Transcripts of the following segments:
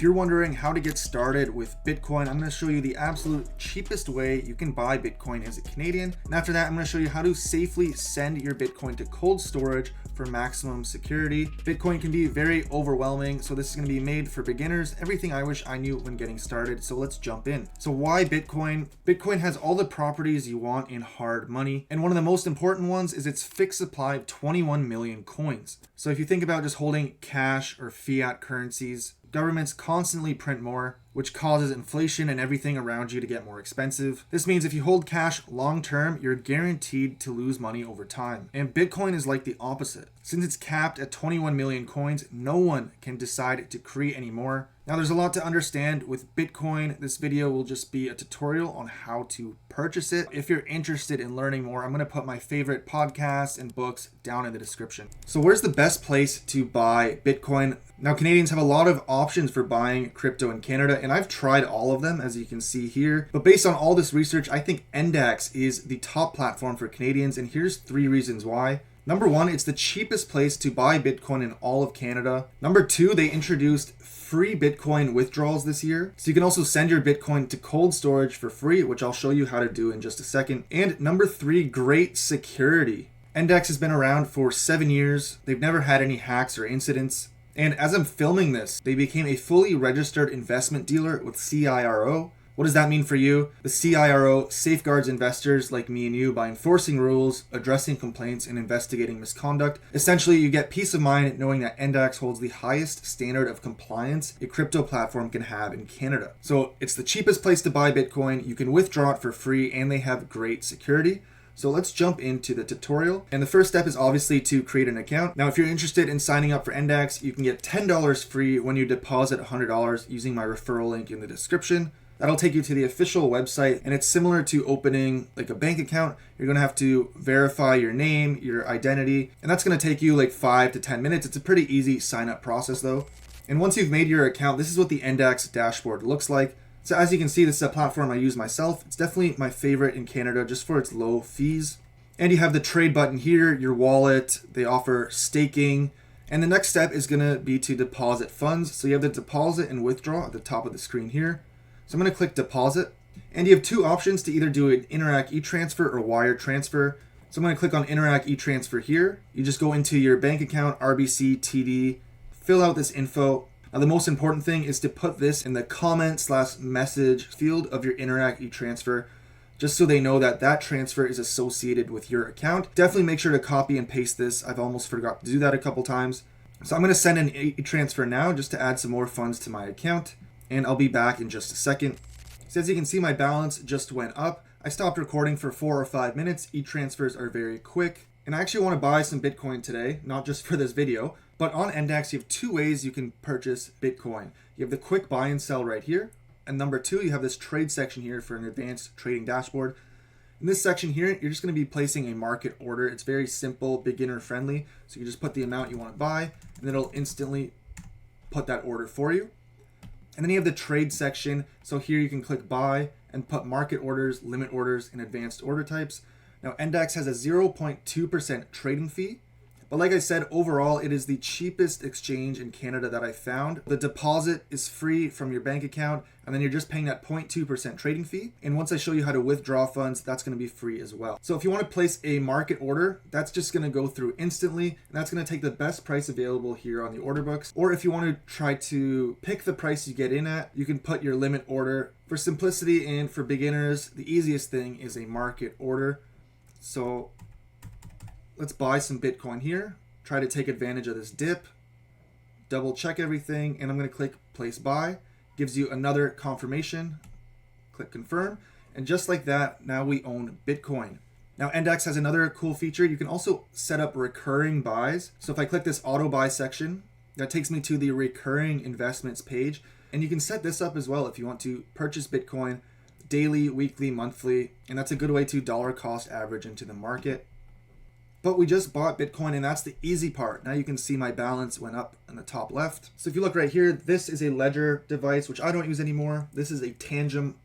if you're wondering how to get started with Bitcoin, I'm going to show you the absolute cheapest way you can buy Bitcoin as a Canadian. And after that, I'm going to show you how to safely send your Bitcoin to cold storage for maximum security. Bitcoin can be very overwhelming, so this is going to be made for beginners, everything I wish I knew when getting started. So let's jump in. So why Bitcoin? Bitcoin has all the properties you want in hard money, and one of the most important ones is its fixed supply of 21 million coins. So if you think about just holding cash or fiat currencies, governments constantly print more, which causes inflation and everything around you to get more expensive. This means if you hold cash long term, you're guaranteed to lose money over time. And Bitcoin is like the opposite. Since it's capped at 21 million coins, no one can decide to create any more. Now there's a lot to understand with Bitcoin. This video will just be a tutorial on how to purchase it. If you're interested in learning more, I'm going to put my favorite podcasts and books down in the description. So where's the best place to buy Bitcoin? Now Canadians have a lot of options for buying crypto in Canada, and I've tried all of them, as you can see here. But based on all this research, I think Index is the top platform for Canadians, and here's 3 reasons why. Number 1, it's the cheapest place to buy Bitcoin in all of Canada. Number 2, they introduced free Bitcoin withdrawals this year. So you can also send your Bitcoin to cold storage for free, which I'll show you how to do in just a second. And number 3, great security. Index has been around for 7 years. They've never had any hacks or incidents. And as I'm filming this, they became a fully registered investment dealer with CIRO. What does that mean for you? The CIRO safeguards investors like me and you by enforcing rules, addressing complaints, and investigating misconduct. Essentially, you get peace of mind knowing that Index holds the highest standard of compliance a crypto platform can have in Canada. So it's the cheapest place to buy Bitcoin. You can withdraw it for free, and they have great security. So let's jump into the tutorial. And the first step is obviously to create an account. Now, if you're interested in signing up for Index, you can get $10 free when you deposit $100 using my referral link in the description. That'll take you to the official website, and it's similar to opening like a bank account. You're gonna have to verify your name, your identity, and that's gonna take you like 5 to 10 minutes. It's a pretty easy sign up process though. And once you've made your account, this is what the Index dashboard looks like. So as you can see, this is a platform I use myself. It's definitely my favorite in Canada just for its low fees. And you have the trade button here, your wallet, they offer staking. And the next step is gonna be to deposit funds. So you have the deposit and withdraw at the top of the screen here. So I'm gonna click deposit. And you have 2 options to either do an Interac e-transfer or wire transfer. So I'm gonna click on Interac e-transfer here. You just go into your bank account, RBC, TD, fill out this info. Now the most important thing is to put this in the comment/message field of your Interac e-transfer, just so they know that that transfer is associated with your account. Definitely make sure to copy and paste this. I've almost forgot to do that a couple times. So I'm gonna send an e-transfer now just to add some more funds to my account, and I'll be back in just a second. So as you can see, my balance just went up. I stopped recording for 4 or 5 minutes. E-transfers are very quick. And I actually want to buy some Bitcoin today, not just for this video, but on Index, you have 2 ways you can purchase Bitcoin. You have the quick buy and sell right here. And number 2, you have this trade section here for an advanced trading dashboard. In this section here, you're just going to be placing a market order. It's very simple, beginner friendly. So you just put the amount you want to buy, and then it'll instantly put that order for you. And then you have the trade section. So here you can click buy and put market orders, limit orders, and advanced order types. Now Index has a 0.2% trading fee. But like I said, overall, it is the cheapest exchange in Canada that I found. The deposit is free from your bank account, and then you're just paying that 0.2% trading fee. And once I show you how to withdraw funds, that's gonna be free as well. So if you wanna place a market order, that's just gonna go through instantly, and that's gonna take the best price available here on the order books. Or if you wanna try to pick the price you get in at, you can put your limit order. For simplicity and for beginners, the easiest thing is a market order. So let's buy some Bitcoin here, try to take advantage of this dip, double check everything, and I'm gonna click place buy. Gives you another confirmation, click confirm, and just like that, now we own Bitcoin. Now Index has another cool feature. You can also set up recurring buys. So if I click this auto buy section, that takes me to the recurring investments page, and you can set this up as well if you want to purchase Bitcoin daily, weekly, monthly, and that's a good way to dollar cost average into the market. But we just bought Bitcoin, and that's the easy part. Now you can see my balance went up in the top left. So if you look right here, this is a Ledger device, which I don't use anymore. This is a Tangem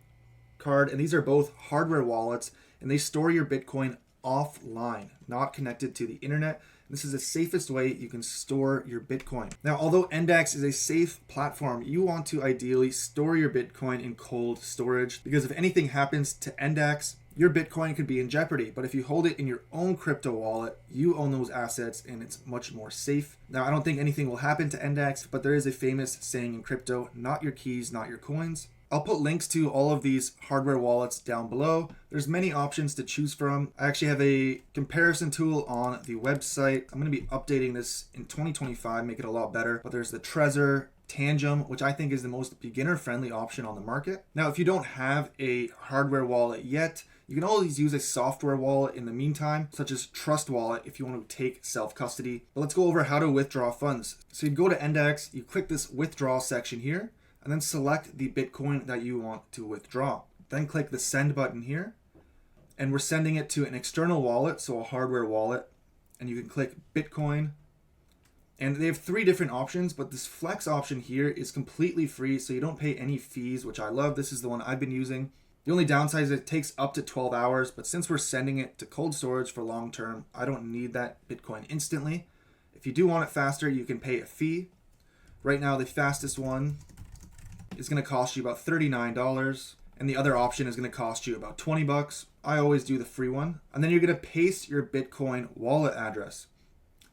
card, and these are both hardware wallets, and they store your Bitcoin offline, not connected to the internet. This is the safest way you can store your Bitcoin. Now, although Endex is a safe platform, you want to ideally store your Bitcoin in cold storage, because if anything happens to Endex, your Bitcoin could be in jeopardy. But if you hold it in your own crypto wallet, you own those assets and it's much more safe. Now, I don't think anything will happen to Endex, but there is a famous saying in crypto, not your keys, not your coins. I'll put links to all of these hardware wallets down below. There's many options to choose from. I actually have a comparison tool on the website. I'm going to be updating this in 2025, make it a lot better. But there's the Trezor, Tangem, which I think is the most beginner-friendly option on the market. Now, if you don't have a hardware wallet yet, you can always use a software wallet in the meantime, such as Trust Wallet if you want to take self-custody. But let's go over how to withdraw funds. So you go to Endex, you click this withdraw section here, and then select the Bitcoin that you want to withdraw. Then click the send button here, and we're sending it to an external wallet, so a hardware wallet, and you can click Bitcoin. And they have 3 different options, but this flex option here is completely free, so you don't pay any fees, which I love. This is the one I've been using. The only downside is it takes up to 12 hours, but since we're sending it to cold storage for long term, I don't need that Bitcoin instantly. If you do want it faster, you can pay a fee. Right now, the fastest one is going to cost you about $39, and the other option is going to cost you about $20. I always do the free one. And then you're going to paste your Bitcoin wallet address.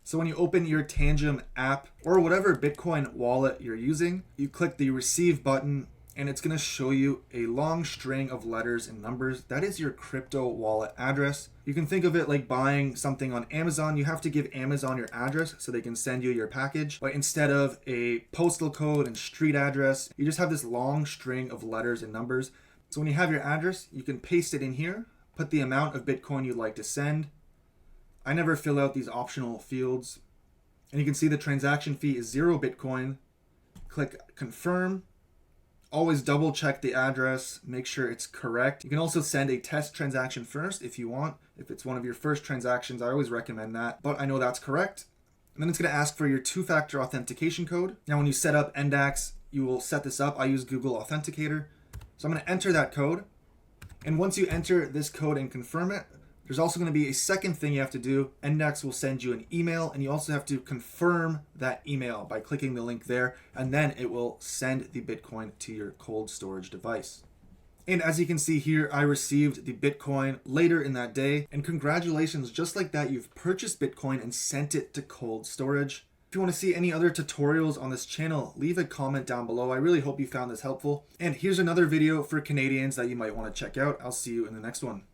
So when you open your Tangem app or whatever Bitcoin wallet you're using, you click the receive button, and it's going to show you a long string of letters and numbers. That is your crypto wallet address. You can think of it like buying something on Amazon. You have to give Amazon your address so they can send you your package. But instead of a postal code and street address, you just have this long string of letters and numbers. So when you have your address, you can paste it in here, put the amount of Bitcoin you'd like to send. I never fill out these optional fields. And you can see the transaction fee is 0 Bitcoin. Click confirm. Always double check the address, make sure it's correct. You can also send a test transaction first if you want. If it's one of your first transactions, I always recommend that, but I know that's correct. And then it's going to ask for your 2-factor authentication code. Now, when you set up Endex, you will set this up. I use Google Authenticator. So I'm going to enter that code. And once you enter this code and confirm it, there's also going to be a second thing you have to do. Endex will send you an email, and you also have to confirm that email by clicking the link there, and then it will send the Bitcoin to your cold storage device. And as you can see here, I received the Bitcoin later in that day, and congratulations, just like that, you've purchased Bitcoin and sent it to cold storage. If you want to see any other tutorials on this channel, leave a comment down below. I really hope you found this helpful. And here's another video for Canadians that you might want to check out. I'll see you in the next one.